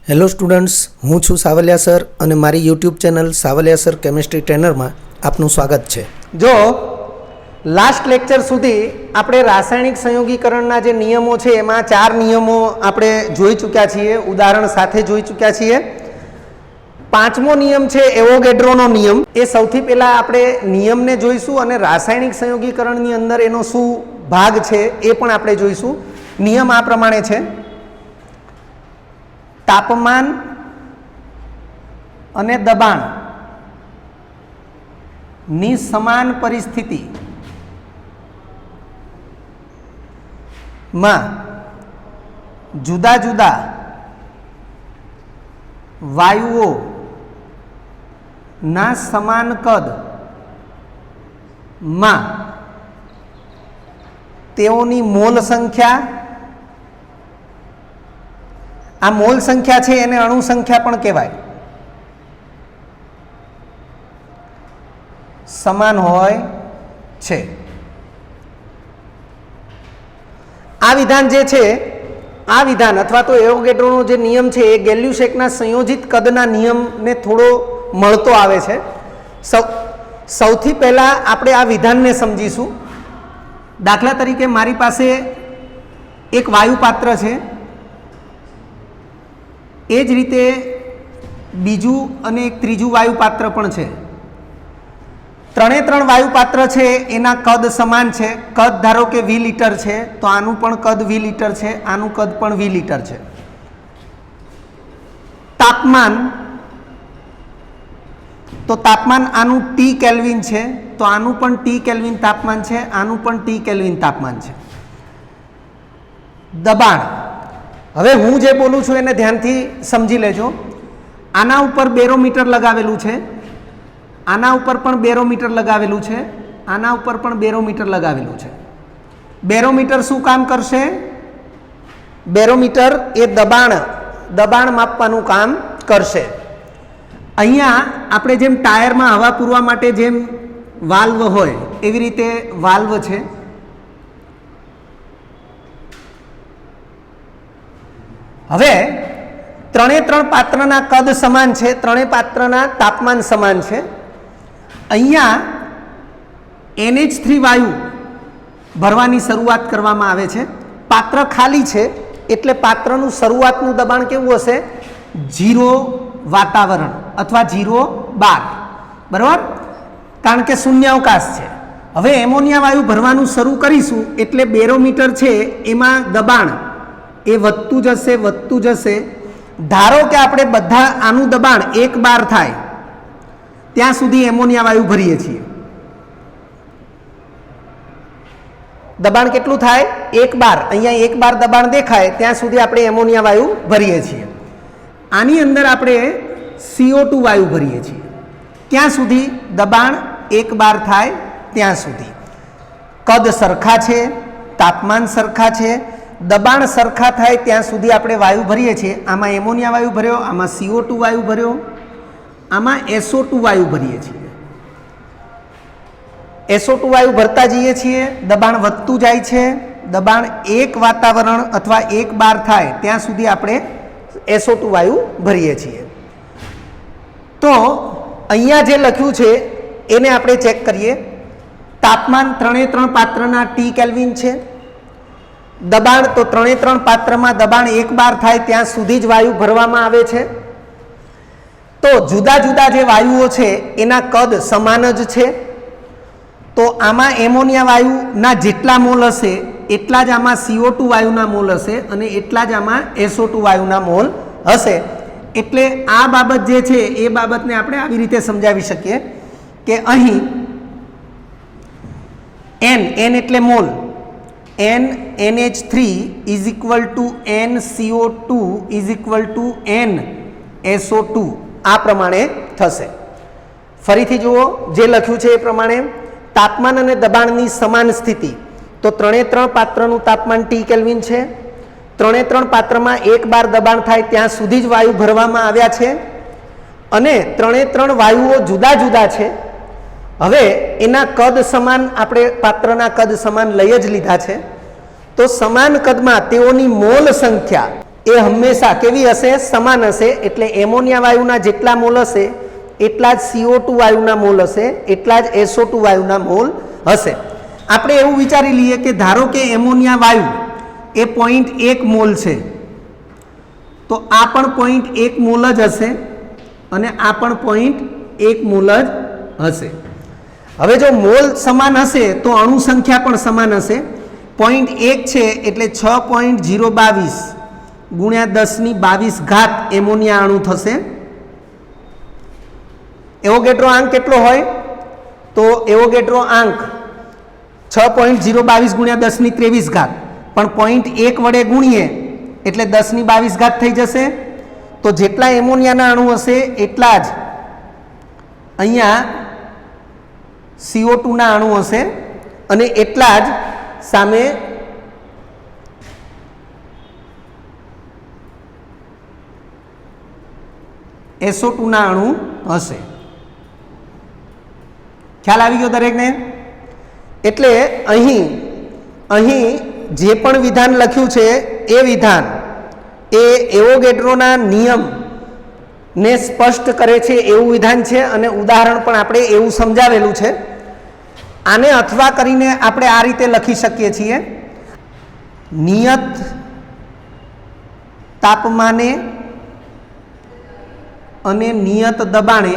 Hello students, હું છું Savaliya sir અને મારી YouTube channel Savaliya sir chemistry ટ્રેનરમાં આપનું સ્વાગત છે। જો લાસ્ટ લેક્ચર સુધી આપણે રાસાયણિક સંયોગીકરણના જે નિયમો છે એમાં 4 નિયમો આપણે જોઈ ચૂક્યા છીએ, ઉદાહરણ સાથે જોઈ ચૂક્યા છીએ। પાંચમો નિયમ છે એવોગેડ્રોનો નિયમ। એ સૌથી પહેલાં આપણે નિયમને જોઈશું અને રાસાયણિક સંયોગીકરણની અંદર એનો શું ભાગ છે એ પણ આપણે જોઈશું। નિયમ આ પ્રમાણે છે: તાપમાન અને દબાણ ની સમાન પરિસ્થિતિ માં જુદા જુદા વાયુઓ ના સમાન કદ માં તેઓની મોલ સંખ્યા, આ મોલ સંખ્યા છે એને અણુ સંખ્યા પણ કહેવાય, સમાન હોય છે। આ વિધાન જે છે, આ વિધાન અથવા તો એવોગેડ્રોનો જે નિયમ છે એ ગેલ્યુસેકના સંયોજિત કદના નિયમને થોડો મળતો આવે છે। સૌથી પહેલાં આપણે આ વિધાનને સમજીશું। દાખલા તરીકે મારી પાસે એક વાયુપાત્ર છે, એ જ રીતે બીજું અને એક ત્રીજું વાયુપાત્ર પણ છે। ત્રણે ત્રણ વાયુપાત્ર છે એના કદ સમાન છે। કદ ધારો કે 20 લિટર છે તો આનું પણ કદ 20 લિટર છે, આનું કદ પણ 20 લિટર છે। તાપમાન, તો તાપમાન આનું ટી કેલ્વિન છે તો આનું પણ ટી કેલ્વિન તાપમાન છે, આનું પણ ટી કેલ્વિન તાપમાન છે। દબાણ, હવે હું જે બોલું છું એને ધ્યાનથી સમજી લેજો। આના ઉપર બેરોમીટર લગાવેલું છે, આના ઉપર પણ બેરોમીટર લગાવેલું છે, આના ઉપર પણ બેરોમીટર લગાવેલું છે। બેરોમીટર શું કામ કરશે? બેરોમીટર એ દબાણ માપવાનું કામ કરશે। અહીંયા આપણે જેમ ટાયરમાં હવા પૂરવા માટે જેમ વાલ્વ હોય એવી રીતે વાલ્વ છે। હવે ત્રણે ત્રણ પાત્રના કદ સમાન છે, ત્રણેય પાત્રના તાપમાન સમાન છે। અહીંયા NH3 વાયુ ભરવાની શરૂઆત કરવામાં આવે છે। પાત્ર ખાલી છે એટલે પાત્રનું શરૂઆતનું દબાણ કેવું હશે? 0 વાતાવરણ અથવા 0 બાર, બરાબર? કારણ કે શૂન્યાવકાશ છે। હવે એમોનિયા વાયુ ભરવાનું શરૂ કરીશું એટલે બેરોમીટર છે એમાં દબાણ એ વધતું જશે। ધારો કે આપણે બધા આનું દબાણ 1 બાર થાય ત્યાં સુધી એમોનિયા વાયુ ભરીએ છીએ। દબાણ કેટલું થાય? 1 બાર। અહીંયા 1 બાર દબાણ દેખાય ત્યાં સુધી આપણે એમોનિયા વાયુ ભરીએ છીએ। આની અંદર આપણે CO2 વાયુ ભરીએ છીએ ક્યાં સુધી? દબાણ 1 બાર થાય ત્યાં સુધી। કદ સરખા છે, તાપમાન સરખા છે, દબાણ સરખા થાય ત્યાં સુધી આપણે વાયુ ભરીએ છીએ। આમાં એમોનિયા વાયુ ભર્યો, આમાં CO2 વાયુ ભર્યો, આમાં SO2 વાયુ ભરીએ છીએ। SO2 વાયુ ભરતા જઈએ છીએ, દબાણ વધતું જાય છે। દબાણ 1 વાતાવરણ અથવા 1 બાર થાય ત્યાં સુધી આપણે SO2 વાયુ ભરીએ છીએ। તો અહીંયા જે લખ્યું છે એને આપણે ચેક કરીએ। તાપમાન ત્રણે ત્રણ પાત્રના ટી કેલ્વિન છે। દબાણ તો ત્રણે ત્રણ પાત્રમાં દબાણ 1 બાર થાય ત્યાં સુધી જ વાયુ ભરવામાં આવે છે। તો જુદા જુદા જે વાયુઓ છે એના કદ સમાન જ છે। તો આમાં એમોનિયા વાયુના જેટલા મોલ હશે એટલા જ આમાં CO2 વાયુના મોલ હશે અને એટલા જ આમાં SO2 વાયુના મોલ હશે। એટલે આ બાબત જે છે એ બાબતને આપણે આવી રીતે સમજાવી શકીએ કે અહીં n એટલે mall, NH3 is equal to NCO2 is equal to NSO2 આ પ્રમાણે થશે। ફરીથી જુઓ જે લખ્યું છે એ પ્રમાણે તાપમાન અને દબાણની સમાન સ્થિતિ, તો ત્રણે ત્રણ પાત્રનું તાપમાન ટી કેલ્વિન છે। ત્રણે ત્રણ પાત્રમાં 1 બાર દબાણ થાય ત્યાં સુધી જ વાયુ ભરવામાં આવ્યા છે અને ત્રણે ત્રણ વાયુઓ જુદા જુદા છે। હવે એના કદ સમાન, આપણે પાત્રના કદ સમાન લઈ જ લીધા છે। તો સમાન કદમાં તેઓની મોલ સંખ્યા એ હંમેશા કેવી હશે? સમાન હશે. એટલે એમોનિયા વાયુના જેટલા મોલ હશે એટલા જ CO2 વાયુના મોલ હશે, એટલા જ SO2 વાયુના મોલ હશે. આપણે એવું વિચારી લઈએ કે ધારો કે એમોનિયા વાયુ એ 0.1 મોલ છે, તો આ પણ 0.1 મોલ જ હશે અને આ પણ 0.1 મોલ જ હશે. હવે જો મોલ સમાન હશે તો અણુ સંખ્યા પણ સમાન હશે. 0.1 છે એટલે 6.022 ગુણ્યા 10⁻22 એમોનિયા અણુ થશે. એવોગેડ્રો આંક કેટલો હોય? તો એવોગેડ્રો આંક 6.022 ગુણ્યા 10⁻23 પણ 0.1 વડે ગુણીએ એટલે 10⁻22 થઈ જશે. તો જેટલા એમોનિયાના અણુ હશે એટલા જ અહીંયા CO2 ના અણુ હશે અને એટલા જ સામે SO2 ના અણુ હશે. ખ્યાલ આવી ગયો દરેકને? એટલે અહીં જે પણ વિધાન લખ્યું છે એ વિધાન એ એવોગેડ્રોના નિયમને સ્પષ્ટ કરે છે એવું વિધાન છે અને ઉદાહરણ પણ આપણે એવું સમજાવેલું છે. આને અથવા કરીને આપણે આ રીતે લખી શકીએ છીએ: નિયત તાપમાને અને નિયત દબાણે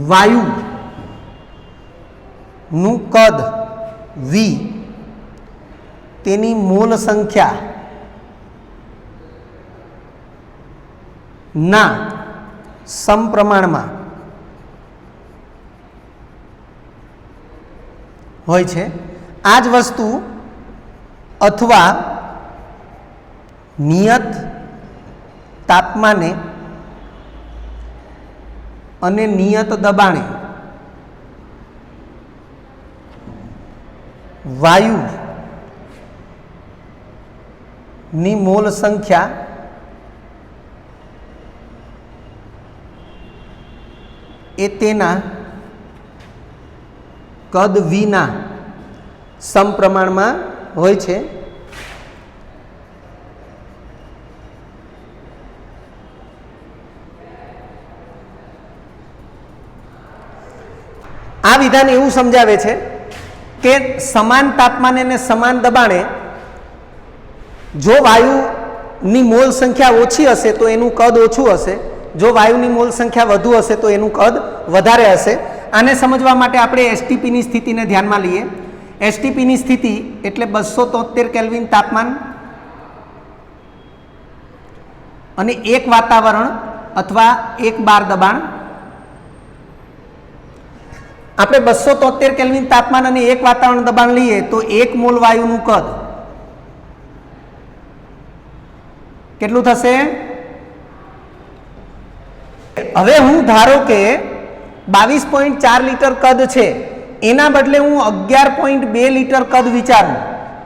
વાયુનું કદ V તેની મોલ સંખ્યા ના સમપ્રમાણમાં હોય છે. આ જ વસ્તુ અથવા નિયત તાપમાને અને નિયત દબાણે વાયુની મોલ સંખ્યા એ તેના કદ વિના સમપ્રમાણમાં હોય છે. આ વિધાન એવું સમજાવે છે કે સમાન તાપમાને અને સમાન દબાણે જો વાયુની મોલ સંખ્યા ઓછી હશે તો એનું કદ ઓછું હશે, જો વાયુની મોલ સંખ્યા વધુ હશે તો એનું કદ વધારે હશે. આને સમજવા માટે આપણે એસટીપીની સ્થિતિને ધ્યાનમાં લઈએ. એસટીપીની સ્થિતિ એટલે 273 કેલ્વિન તાપમાન અને 1 વાતાવરણ અથવા 1 બાર દબાણ. આપણે 273 કેલ્વિન તાપમાન અને 1 વાતાવરણ દબાણ લઈએ તો 1 મોલ વાયુનું કદ કેટલું થશે? હવે હું ધારો કે 22.4 લીટર કદ છે એના બદલે હું 11.2 લીટર કદ વિચારું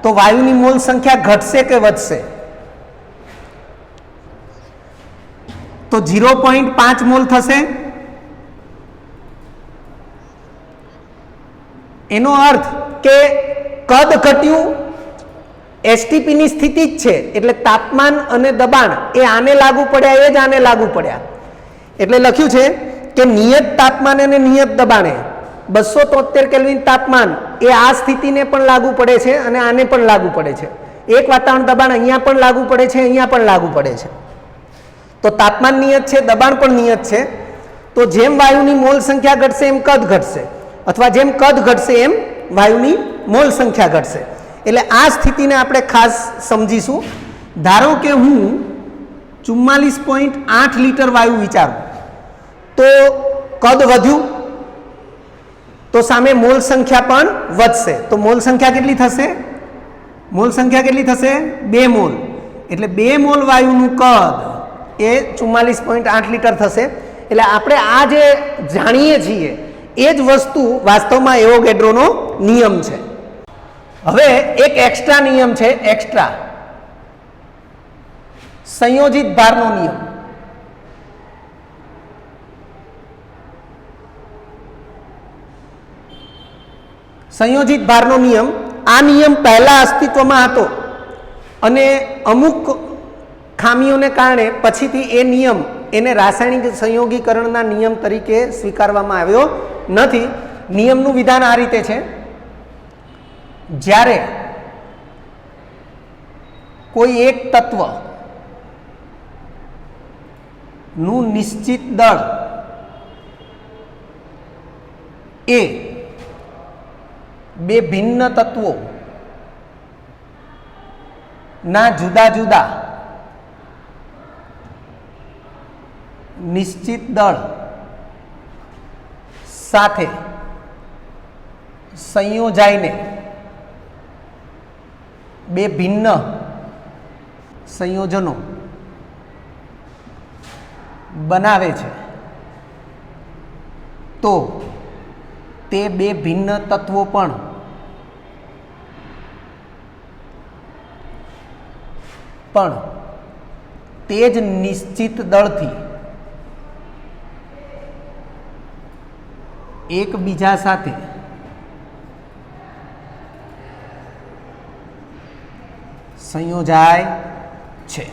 તો વાયુની મોલ સંખ્યા ઘટશે કે વધશે? તો 0.5 મોલ થશે. એનો અર્થ કે કદ ઘટ્યું, એસટીપીની સ્થિતિ જ છે એટલે તાપમાન અને દબાણ એ આને લાગુ પડ્યા, એ જ આને લાગુ પડ્યા. એટલે લખ્યું છે કે નિયત તાપમાન અને નિયત દબાણે 273 કેલ્વિન તાપમાન એ આ સ્થિતિને પણ લાગુ પડે છે અને આને પણ લાગુ પડે છે. 1 વાતાવરણ દબાણ અહીંયા પણ લાગુ પડે છે, અહીંયા પણ લાગુ પડે છે. તો તાપમાન નિયત છે, દબાણ પણ નિયત છે. તો જેમ વાયુની મોલ સંખ્યા ઘટશે એમ કદ ઘટશે, અથવા જેમ કદ ઘટશે એમ વાયુની મોલ સંખ્યા ઘટશે. એટલે આ સ્થિતિને આપણે ખાસ સમજીશું. ધારો કે હું 44.8 લીટર વાયુ વિચારું તો કદ વધ્યું તો સામે મોલ સંખ્યા પણ વધશે. તો મોલ સંખ્યા કેટલી થશે? મોલ સંખ્યા કેટલી થશે? 2 મોલ. એટલે 2 મોલ વાયુનું કદ એ 44.8 લીટર થશે. એટલે આપણે આ જે જાણીએ છીએ એ જ વસ્તુ વાસ્તવમાં એવોગેડ્રોનો નિયમ છે. હવે એક એક્સ્ટ્રા નિયમ છે, એક્સ્ટ્રા સંયોજિત ભારનો નિયમ. સંયોજિત ભારનો નિયમ આ નિયમ પહેલા અસ્તિત્વમાં હતો અને અમુક ખામીઓને કારણે પછીથી એ નિયમ એને રાસાયણિક સંયોગીકરણના નિયમ તરીકે સ્વીકારવામાં આવ્યો નથી. નિયમનું વિધાન આ રીતે છે: જ્યારે કોઈ એક તત્વ નું નિશ્ચિત દળ એ બે ભિન્ન તત્વો ના જુદા જુદા નિશ્ચિત દળ સાથે સંયોજાઈને બે ભિન્ન સંયોજનો બનાવે છે, તો તે બે ભિન્ન તત્વો પણ તે જ નિશ્ચિત દળથી એકબીજા સાથે સંયોજાય છે.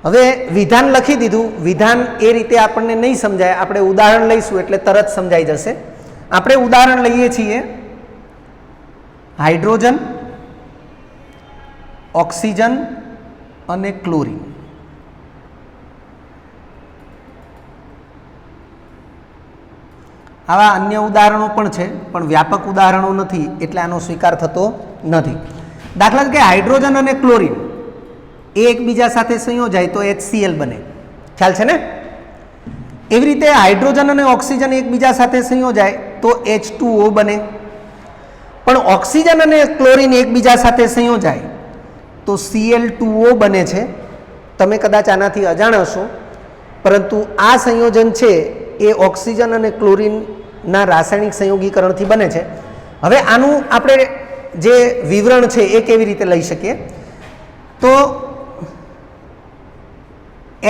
હવે વિધાન લખી દીધું. વિધાન એ રીતે આપણને નહીં સમજાય, આપણે ઉદાહરણ લઈશું એટલે તરત સમજાઈ જશે. આપણે ઉદાહરણ લઈએ છીએ હાઇડ્રોજન, ઓક્સિજન અને ક્લોરીન. આવા અન્ય ઉદાહરણો પણ છે, પણ વ્યાપક ઉદાહરણો નથી એટલે આનો સ્વીકાર થતો નથી. દાખલા તરીકે હાઇડ્રોજન અને ક્લોરીન એ એકબીજા સાથે સંયોજાય તો HCl બને. ખ્યાલ છે ને? એવી રીતે હાઇડ્રોજન અને ઓક્સિજન એકબીજા સાથે સંયોજાય તો H2O બને. પણ ઓક્સિજન અને ક્લોરીન એકબીજા સાથે સંયોજાય તો Cl2O બને છે. તમે કદાચ આનાથી અજાણ હશો, પરંતુ આ સંયોજન છે એ ઓક્સિજન અને ક્લોરીનના રાસાયણિક સંયોગીકરણથી બને છે. હવે આનું આપણે જે વિવરણ છે એ કેવી રીતે લઈ શકીએ? તો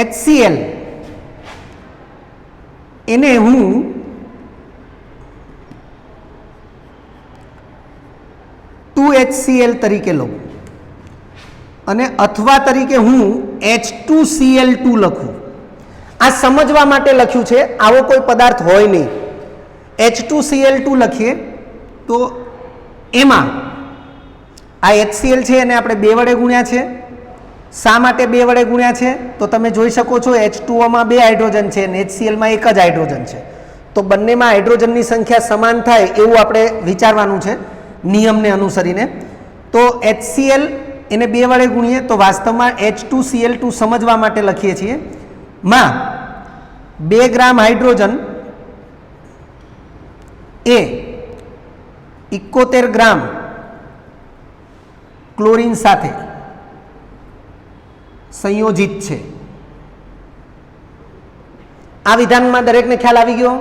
HCl એને હું HCl તરીકે લઉં અને અથવા તરીકે હું H2Cl2 લખું. આ સમજવા માટે લખ્યું છે, આવો કોઈ પદાર્થ હોય નહીં. H2Cl2 લખીએ તો એમાં આ HCl છે એને આપણે 2 વડે ગુણ્યા છે. શા માટે 2 વડે ગુણ્યા છે? તો તમે જોઈ શકો છો H2Oમાં 2 હાઇડ્રોજન છે અને HClમાં 1 જ હાઇડ્રોજન છે. તો બંનેમાં હાઇડ્રોજનની સંખ્યા સમાન થાય એવું આપણે વિચારવાનું છે નિયમને અનુસરીને. તો HCl એને 2 વડે ગુણીએ તો વાસ્તવમાં H2Cl2 સમજવા માટે લખીએ છીએ. માં 2 ગ્રામ હાઇડ્રોજન એ 71 ગ્રામ ક્લોરીન સાથે સંયોજિત છે. આ વિધાનમાં દરેકને ખ્યાલ આવી ગયો.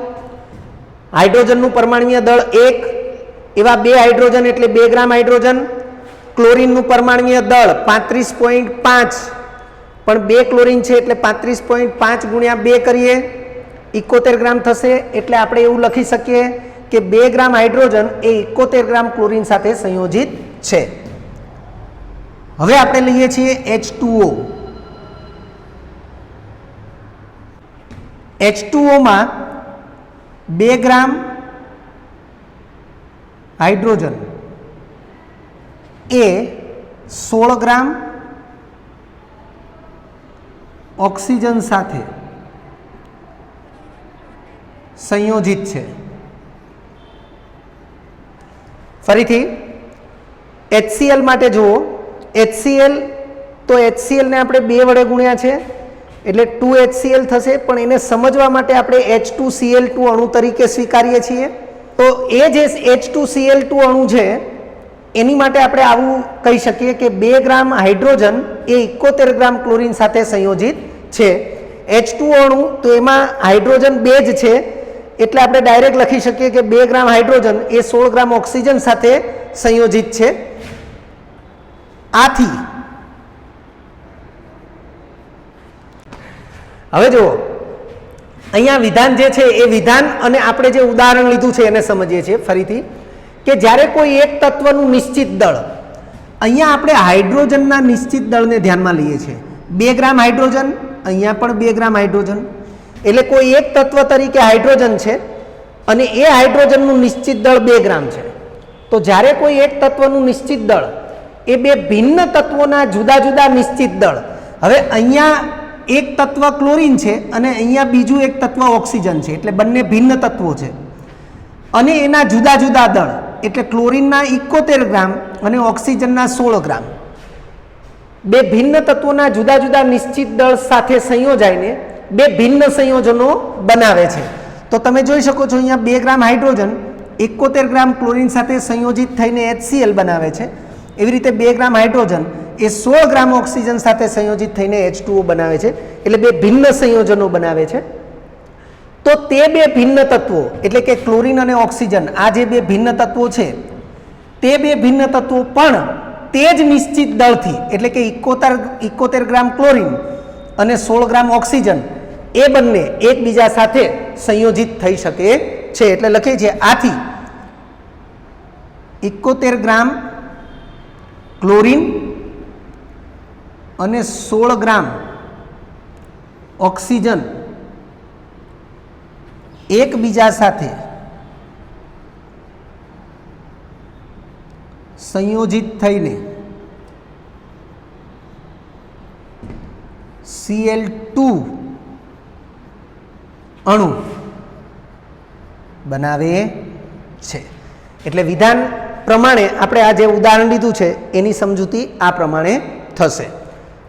હાઇડ્રોજનનું પરમાણુય દળ 1, એવા 2 હાઇડ્રોજન એટલે 2 ગ્રામ હાઇડ્રોજન. ક્લોરીનનું પરમાણુય દળ 35.5, પણ 2 ક્લોરીન છે એટલે 35.5 ગુણ્યા 2 કરીએ 71 ગ્રામ થશે. એટલે આપણે એવું લખી શકીએ કે 2 ગ્રામ હાઇડ્રોજન એ 71 ગ્રામ ક્લોરીન સાથે સંયોજિત છે. હવે આપણે લઈએ છીએ H2O. H2Oમાં 2 ગ્રામ હાઇડ્રોજન એ 16 ગ્રામ ઓક્સિજન સાથે સંયોજિત છે. ફરીથી HCl માટે જુઓ. HCl તો HCl ને આપણે 2 વડે ગુણ્યા છે એટલે 2HCl થશે, પણ એને સમજવા માટે આપણે H2Cl2 અણુ તરીકે સ્વીકારીએ છીએ. તો એ જે H2Cl2 અણુ છે એની માટે આપણે આવું કહી શકીએ કે 2 ગ્રામ હાઇડ્રોજન એ 71 ગ્રામ ક્લોરીન સાથે સંયોજિત છે. H2O અણુ તો એમાં હાઇડ્રોજન 2 જ છે એટલે આપણે ડાયરેક્ટ લખી શકીએ કે 2 ગ્રામ હાઇડ્રોજન એ 16 ગ્રામ ઓક્સિજન સાથે સંયોજિત છે. આથી હવે જુઓ, અહીંયા વિધાન જે છે એ વિધાન અને આપણે જે ઉદાહરણ લીધું છે એને સમજીએ છીએ ફરીથી કે જ્યારે કોઈ એક તત્વનું નિશ્ચિત દળ, અહીંયા આપણે હાઇડ્રોજનના નિશ્ચિત દળને ધ્યાનમાં લઈએ છીએ. 2 ગ્રામ હાઇડ્રોજન, અહીંયા પણ 2 ગ્રામ હાઇડ્રોજન, એટલે કોઈ એક તત્વ તરીકે હાઇડ્રોજન છે અને એ હાઇડ્રોજનનું નિશ્ચિત દળ 2 ગ્રામ છે. તો જ્યારે કોઈ એક તત્વનું નિશ્ચિત દળ એ બે ભિન્ન તત્વોના જુદા જુદા નિશ્ચિત દળ, હવે અહીંયા એક તત્વ ક્લોરીન છે અને અહીંયા બીજું એક તત્વ ઓક્સિજન છે, એટલે બંને ભિન્ન તત્વો છે અને એના જુદા જુદા દળ, એટલે ક્લોરીનના 71 ગ્રામ અને ઓક્સિજનના 16 ગ્રામ, બે ભિન્ન તત્વોના જુદા જુદા નિશ્ચિત દળ સાથે સંયોજાઈને બે ભિન્ન સંયોજનો બનાવે છે. તો તમે જોઈ શકો છો અહીંયા 2 ગ્રામ હાઇડ્રોજન 71 ગ્રામ ક્લોરીન સાથે સંયોજિત થઈને HCl બનાવે છે. એવી રીતે 2 ગ્રામ હાઇડ્રોજન એ 16 ગ્રામ ઓક્સિજન સાથે સંયોજિત થઈને H2O બનાવે છે, એટલે બે ભિન્ન સંયોજનો બનાવે છે. તો તે બે ભિન્ન તત્વો એટલે કે ક્લોરીન અને ઓક્સિજન, આ જે બે ભિન્ન તત્વો છે તે બે ભિન્ન તત્વો પણ તે જ નિશ્ચિત દળથી એટલે કે 71 ગ્રામ ક્લોરીન અને 16 ગ્રામ ઓક્સિજન એ બંને એકબીજા સાથે સંયોજિત થઈ શકે છે. એટલે લખીએ છીએ આથી 71 ગ્રામ ક્લોરીન અને 16 ગ્રામ ઓક્સિજન એકબીજા સાથે સંયોજિત થઈને Cl2 અણુ બનાવે છે. એટલે વિધાન પ્રમાણે આપણે આ જે ઉદાહરણ લીધું છે એની સમજૂતી આ પ્રમાણે થશે.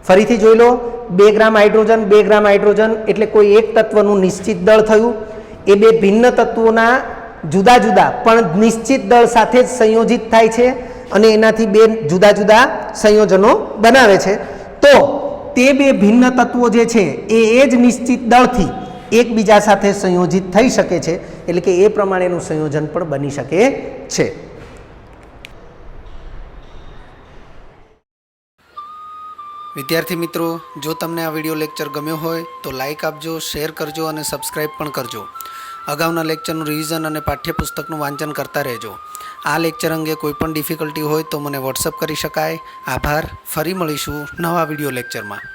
ફરીથી જોઈ લો, 2 ગ્રામ હાઇડ્રોજન 2 ગ્રામ હાઇડ્રોજન એટલે કોઈ એક તત્વનું નિશ્ચિત દળ થયું. એ બે ભિન્ન તત્વોના જુદા જુદા પણ નિશ્ચિત દળ સાથે જ સંયોજિત થાય છે અને એનાથી બે જુદા જુદા સંયોજનો બનાવે છે. તો તે બે ભિન્ન તત્વો જે છે એ જ નિશ્ચિત દળથી એકબીજા સાથે સંયોજિત થઈ શકે છે, એટલે કે એ પ્રમાણેનું સંયોજન પણ બની શકે છે. વિદ્યાર્થી મિત્રો, જો તમને આ વિડીયો લેક્ચર ગમ્યો હોય તો લાઇક આપજો, શેર કરજો અને સબસ્ક્રાઈબ પણ કરજો. અગાઉના લેક્ચરનું રિવિઝન અને પાઠ્યપુસ્તકનું વાંચન કરતા રહેજો. આ લેક્ચર અંગે કોઈ પણ ડિફિકલ્ટી હોય તો મને વોટ્સઅપ કરી શકાય. આભાર. ફરી મળીશું નવા વિડીયો લેક્ચરમાં.